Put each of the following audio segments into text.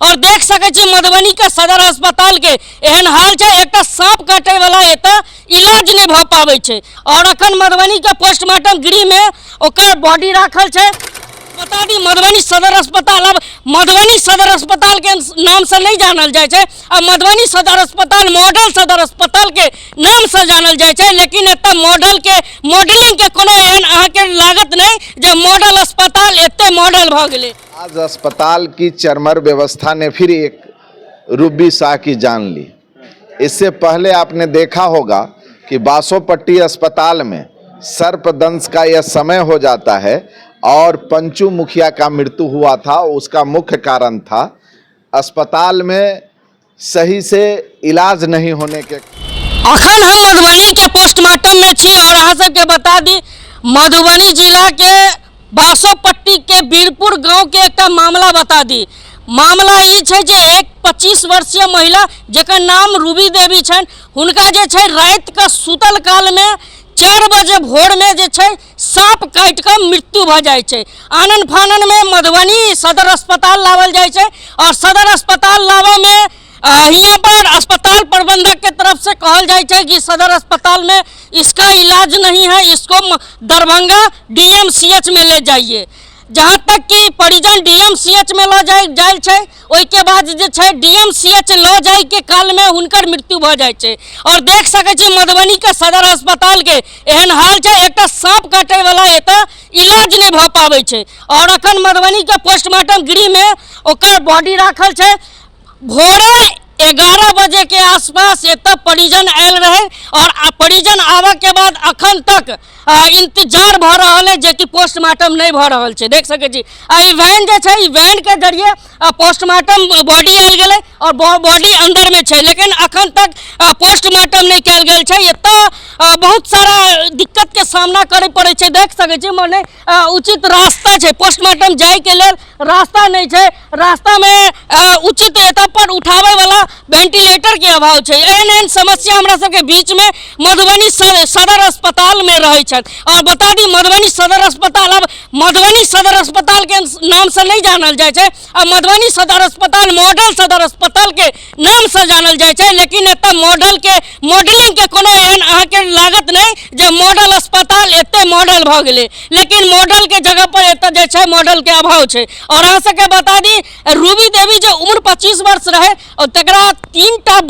और देख सके छी मधुबनी के सदर अस्पताल के एहन हाल है, एक सांप काटे वाला एतऽ इलाज नहीं भ पावे छे और अखन मधुबनी के पोस्टमार्टम गृह में ओकर बॉडी राखल छे। बता दी मधुबनी सदर अस्पताल अब मधुबनी सदर अस्पताल के नाम से नहीं जानल जाए छे, अब मधुबनी सदर अस्पताल मॉडल सदर अस्पताल के नाम से जानल जाए छे, लेकिन एतऽ मॉडलिंग के कोनो एहन अहाँ के लागत नहीं जे मॉडल अस्पताल एते मॉडल भ गेले। आज अस्पताल की चरमर व्यवस्था ने फिर एक रूबी शाह की जान ली। इससे पहले आपने देखा होगा कि बासोपट्टी अस्पताल में सर्पदंश का यह समय हो जाता है और पंचू मुखिया का मृत्यु हुआ था। उसका मुख्य कारण था अस्पताल में सही से इलाज नहीं होने के। अखन हम मधुबनी के पोस्टमार्टम में छी और अहाँ सबके बता दी मधुबनी जिला के बासोपट्टी के बीरपुर गांव के एक मामला बता दी। मामला ई छै जे एक 25 वर्षीय महिला जेकर नाम रूबी देवी छन, हुनका जे छै रात के सुतल काल में 4 बजे भोर में जे छै सांप काट के मृत्यु भ जाए छै। आनन फानन में मधुबनी सदर अस्पताल लावल जाए छै और सदर अस्पताल लावा में यहाँ पर अस्पताल प्रबंधक के तरफ से कहल जाए छै कि सदर अस्पताल में इसका इलाज नहीं है, इसको दरभंगा डीएमसीएच में ले जाइए। जहाँ तक कि परिजन डीएमसीएच में ल जाए छै, ओई के बाद जे छै डीएमसीएच ल जाए के काल में हुनकर मृत्यु भ जाए छै। और देख सके छी मधुबनी के सदर अस्पताल के एहन हाल है, एक सांप काटे वाला एतऽ इलाज नहीं भ पावे छे और अखन मधुबनी के पोस्टमार्टम गृह में ओकर बॉडी राखल छे। भोरे 11 बजे के आसपास एतऽ परिजन आयल रहे और परिजन आवा के बाद अखन तक इंतजार भ रहल है जे कि पोस्टमार्टम नहीं भ रहल छे। देख सके छी ई वैन जे छै, ई वैन के जरिए पोस्टमार्टम बॉडी आयल गेलै और बॉडी अंदर में छै, लेकिन अखन तक पोस्टमार्टम नहीं कयल गेल छै। एतऽ बहुत सारा दिक्कत के सामना करे पड़े छै। देख सके छी मने उचित रास्ता छै, पोस्टमार्टम जाय के लेल रास्ता नहीं छै, रास्ता में उचित एतऽ पर उठावे वाला वेंटिलेटर के अभाव छै। एहन समस्या हमरा सबके बीच में मधुबनी सदर अस्पताल में रहे छन। और बता दी मधुबनी सदर अस्पताल अब मधुबनी सदर अस्पताल के नाम से नहीं जानल जाए छे, अब मधुबनी सदर अस्पताल मॉडल सदर अस्पताल के नाम से जानल जाए छे, लेकिन एतऽ मॉडलिंग के कोनो एहन अहाँ के लागत नहीं जे मॉडल अस्पताल एते मॉडल भ गेले, लेकिन मॉडल के जगह पर एतऽ जे छै मॉडल के अभाव छै। और अहाँ सबके बता दी रूबी देवी जो उम्र 25 वर्ष रहे और तकरा 3टा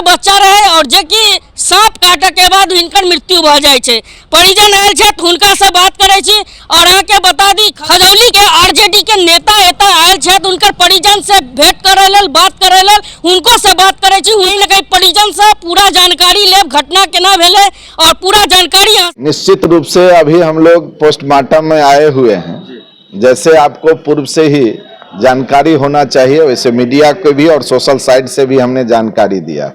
बच्चा रहे और जे कि सांप काटे के बाद हिनकर मृत्यु भ जाए छै। परिजन आयल छै तो हुनका से बात करे छी और अहाँ के बता दी खजौली के आरजेडी के नेता एतऽ आयल छै तो उनकर परिजन से भेंट करे लेल बात करे लेल उनको से बात करे छी। उन्हीं के परिजन से पूरा जानकारी लेब घटना केना भेले और पूरा जानकारी। निश्चित रूप से अभी हम लोग पोस्टमार्टम में आए हुए हैं, जैसे आपको पूर्व से ही जानकारी होना चाहिए वैसे मीडिया को भी और सोशल साइट से भी हमने जानकारी दिया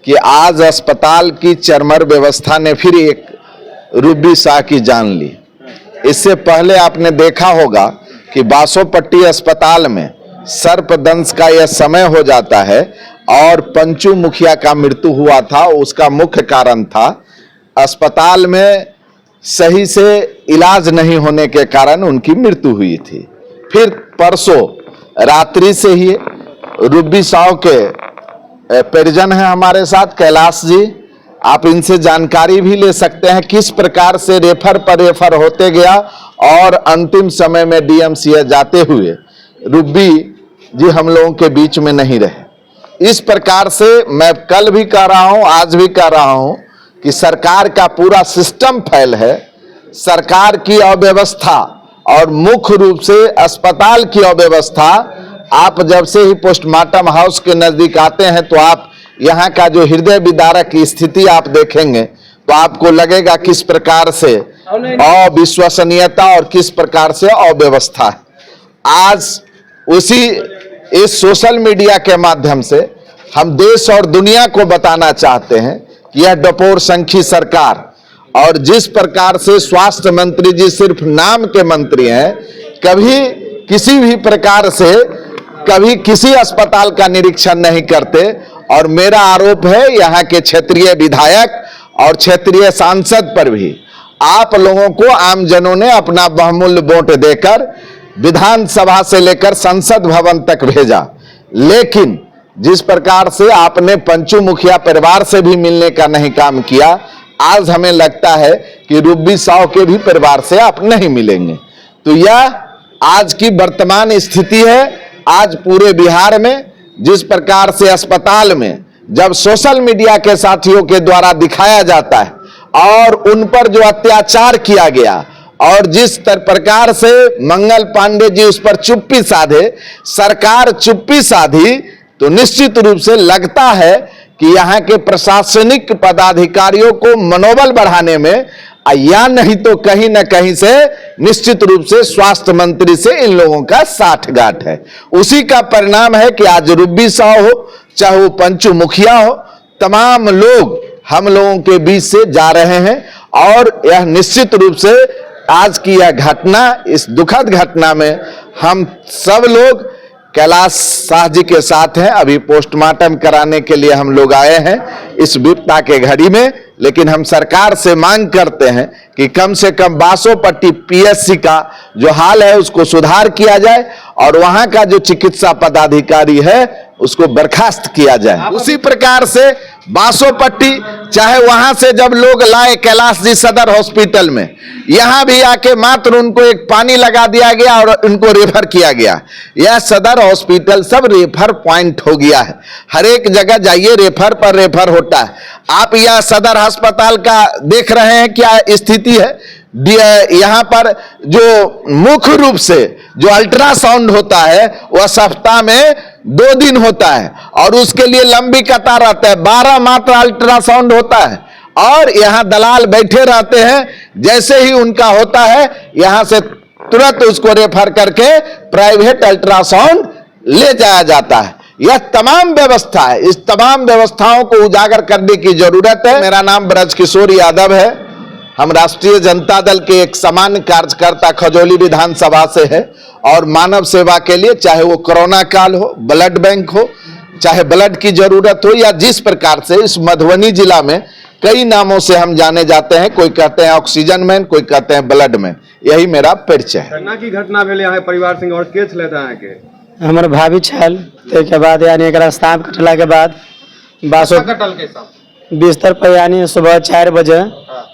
कि आज अस्पताल की चरमर व्यवस्था ने फिर एक रूबी शाह की जान ली। इससे पहले आपने देखा होगा कि बासोपट्टी अस्पताल में सर्पदंश का यह समय हो जाता है और पंचू मुखिया का मृत्यु हुआ था। उसका मुख्य कारण था अस्पताल में सही से इलाज नहीं होने के कारण उनकी मृत्यु हुई थी। फिर परसों रात्रि से ही रूबी शाह के परिजन हैं हमारे साथ, कैलाश जी, आप इनसे जानकारी भी ले सकते हैं किस प्रकार से रेफर पर रेफर होते गया और अंतिम समय में डीएमसीएच जाते हुए रूबी जी हम लोगों के बीच में नहीं रहे। इस प्रकार से मैं कल भी कह रहा हूं, आज भी कह रहा हूं कि सरकार का पूरा सिस्टम फेल है। सरकार की अव्यवस्था और मुख्य रूप से अस्पताल की अव्यवस्था। आप जब से ही पोस्टमार्टम हाउस के नजदीक आते हैं तो आप यहाँ का जो हृदय विदारक स्थिति आप देखेंगे तो आपको लगेगा किस प्रकार से अविश्वसनीयता और किस प्रकार से अव्यवस्था है। आज उसी इस सोशल मीडिया के माध्यम से हम देश और दुनिया को बताना चाहते हैं कि यह डपोर संखी सरकार और जिस प्रकार से स्वास्थ्य मंत्री जी सिर्फ नाम के मंत्री हैं, कभी किसी भी प्रकार से कभी किसी अस्पताल का निरीक्षण नहीं करते। और मेरा आरोप है यहाँ के क्षेत्रीय विधायक और क्षेत्रीय सांसद पर भी आप लोगों को आमजनों ने अपना बहुमूल्य वोट देकर विधानसभा से लेकर संसद भवन तक भेजा, लेकिन जिस प्रकार से आपने पंचू मुखिया परिवार से भी मिलने का नहीं काम किया, आज हमें लगता है कि रुब्बी साव के भी परिवार से आप नहीं मिलेंगे। तो यह आज की वर्तमान स्थिति है। आज पूरे बिहार में जिस प्रकार से अस्पताल में जब सोशल मीडिया के साथियों के द्वारा दिखाया जाता है और उन पर जो अत्याचार किया गया और जिस प्रकार से मंगल पांडे जी उस पर चुप्पी साधे, सरकार चुप्पी साधी, तो निश्चित रूप से लगता है कि यहाँ के प्रशासनिक पदाधिकारियों को मनोबल बढ़ाने में या नहीं तो कहीं ना कहीं से निश्चित रूप से स्वास्थ्य मंत्री से इन लोगों का साठगांठ है। उसी का परिणाम है कि आज रुब्बी साव हो चाहे वो पंचू मुखिया हो, तमाम लोग हम लोगों के बीच से जा रहे हैं और यह निश्चित रूप से आज की यह घटना, इस दुखद घटना में हम सब लोग कैलाश शाह जी के साथ हैं। अभी पोस्टमार्टम कराने के लिए हम लोग आए हैं इस विपदा के घड़ी में, लेकिन हम सरकार से मांग करते हैं कि कम से कम बासोपट्टी पीएससी का जो हाल है उसको सुधार किया जाए और वहां का जो चिकित्सा पदाधिकारी है उसको बर्खास्त किया जाए। उसी प्रकार से बासोपट्टी, चाहे वहां से जब लोग लाए कैलाश जी सदर हॉस्पिटल में, यहां भी आके मात्र उनको एक पानी लगा दिया गया और उनको रेफर किया गया। यह सदर हॉस्पिटल सब रेफर पॉइंट हो गया है। हर एक जगह जाइए रेफर पर रेफर होता है। आप यह सदर अस्पताल का देख रहे हैं क्या स्थिति है। यहाँ पर जो मुख्य रूप से जो अल्ट्रासाउंड होता है वह सप्ताह में 2 दिन होता है और उसके लिए लंबी कतार रहता है। 12 मात्र अल्ट्रासाउंड होता है और यहाँ दलाल बैठे रहते हैं। जैसे ही उनका होता है यहाँ से तुरंत उसको रेफर करके प्राइवेट अल्ट्रासाउंड ले जाया जाता है। यह तमाम व्यवस्था है, इस तमाम व्यवस्थाओं को उजागर करने की जरूरत है। मेरा नाम ब्रजकिशोर यादव है। हम राष्ट्रीय जनता दल के एक सामान्य कार्यकर्ता खजौली विधानसभा से है और मानव सेवा के लिए, चाहे वो कोरोना काल हो, ब्लड बैंक हो, चाहे ब्लड की जरूरत हो या जिस प्रकार से इस मधुबनी जिला में कई नामों से हम जाने जाते हैं। कोई कहते हैं ऑक्सीजन मैन, कोई कहते हैं ब्लड मैन। यही मेरा परिचय है। की घटना भेले यहाँ परिवार संग और के छले अहाँ के? हमर भाभी छल, के बाद यानी एक सांप कटला के बाद बासो कटल के सांप बिस्तर पर यानी सुबह 4 बजे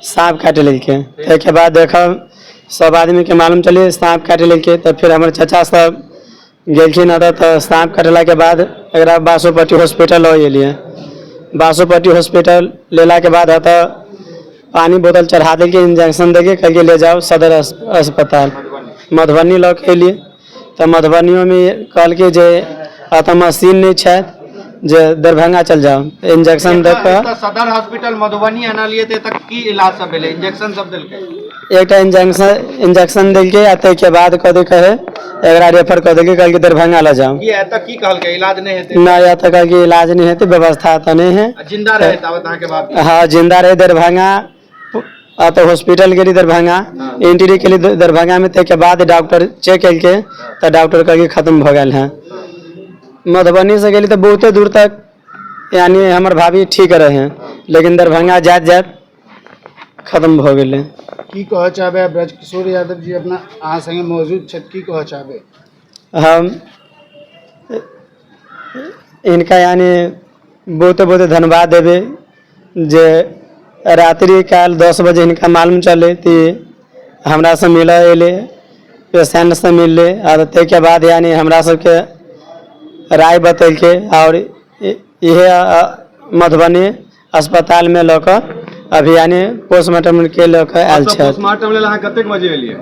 सांप काट लेके। के बाद देखा सब आदमी के मालूम चले सांप काट लेके, तो फिर हमारे चाचा सब गेलखिन तो सांप कटला के बाद एक बासोपट्टी हॉस्पिटल हो लिए। बासोपट्टी हॉस्पिटल लेला के बाद तो पानी बोतल चढ़ा दे के इंजेक्शन दे के कल के ले जाओ सदर अस्पताल मधुबनी लऽ के लिए। तो मधुबनियों में कल के जे मशीन नहीं है जे दरभंगा चल जाओ इंजेक्शन दे के। सदर हॉस्पिटल मधुबनी आना लिए थे तक की इलाज सब भेले, इंजेक्शन सब देलके। एक इंजेक्शन देलके आते के बाद कदे कहे एकरा रेफर कर देलके कल के दरभंगा ले जाओ। ये एत की कहल के इलाज नहीं हेते ना, या तक के इलाज नहीं हेते, व्यवस्था तो नहीं है। जिंदा रहे तब तहां के बाद? हाँ, जिंदा रहे दरभंगा तो हॉस्पिटल के लिए दरभंगा एंट्री के लिए दरभंगा में। के बाद डॉक्टर चेक के तो डॉक्टर करके खत्म हो गए हैं। मधुबनी से गली तो बहुत दूर तक यानी हमार भाभी ठीक रहे हैं, लेकिन दरभंगा जात जात खत्म हो गए। की कह चाहबे ब्रजकिशोर यादव जी अपना अहाँ संगे मौजूद छथि, की कह चाहबे? हम इनका यानी बहुत बहुत धन्यवाद देवे जे रात्रि काल 10 बजे इनका मालूम चले कि हमरा से मिले अले, पेशेंट से मिलले और के बाद यानी हमरा सबके राय बतल के और यह मधुबनी अस्पताल में लकर अभी यानी पोस्टमार्टम के लकर आयल छे। पोस्टमार्टम ले अहाँ कतेक बजे एलिए?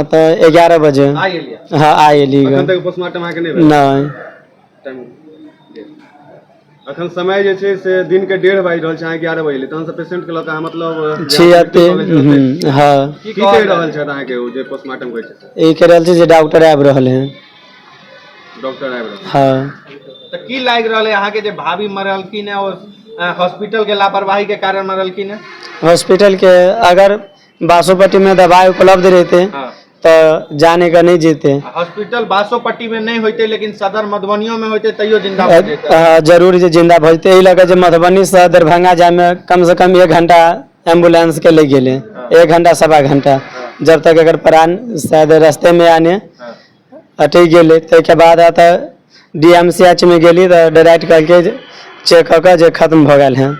तो 11 बजे। आइ एलिए? हाँ, आइ एलिए। अखन तक पोस्टमार्टम अहाँ के नहीं भेल? नहीं। अखन समय जे छै से दिन के 1:30 बाजि रहल छै, अहाँ 11 बजे एलिए, तहन से पेशेंट के लऽ मतलब छियते। हाँ, की कहि रहल छै अहाँ के ओ जे पोस्टमार्टम होइ छै? ई कह रहल छै जे डॉक्टर आबि रहल हैं। डॉक्टर आबि रहल? हाँ। तो की लाग रहल है अहाँ के जे भाभी मरलखिन है और हॉस्पिटल के लापरवाही के कारण मरलखिन है? हॉस्पिटल के अगर बासोपट्टी में दवाई उपलब्ध रहते तो जाने का नहीं जीते। हॉस्पिटल बासोपट्टी में नहीं होते लेकिन सदर मधुबनियों में होते तैयो जिंदा हो जेते। जरूर जिंदा भजते ही लगे मधुबनी से दरभंगा जाए में कम से कम 1 घंटा एम्बुलेंस के ले गेले, 1 घंटा 1.25 घंटा। जब तक अगर प्राण शायद रास्ते में आने अटक गेले ताहिके बाद DMCH में गेली तो डायरेक्ट करके चेक कऽ के जे खत्म भऽ गेल हैं।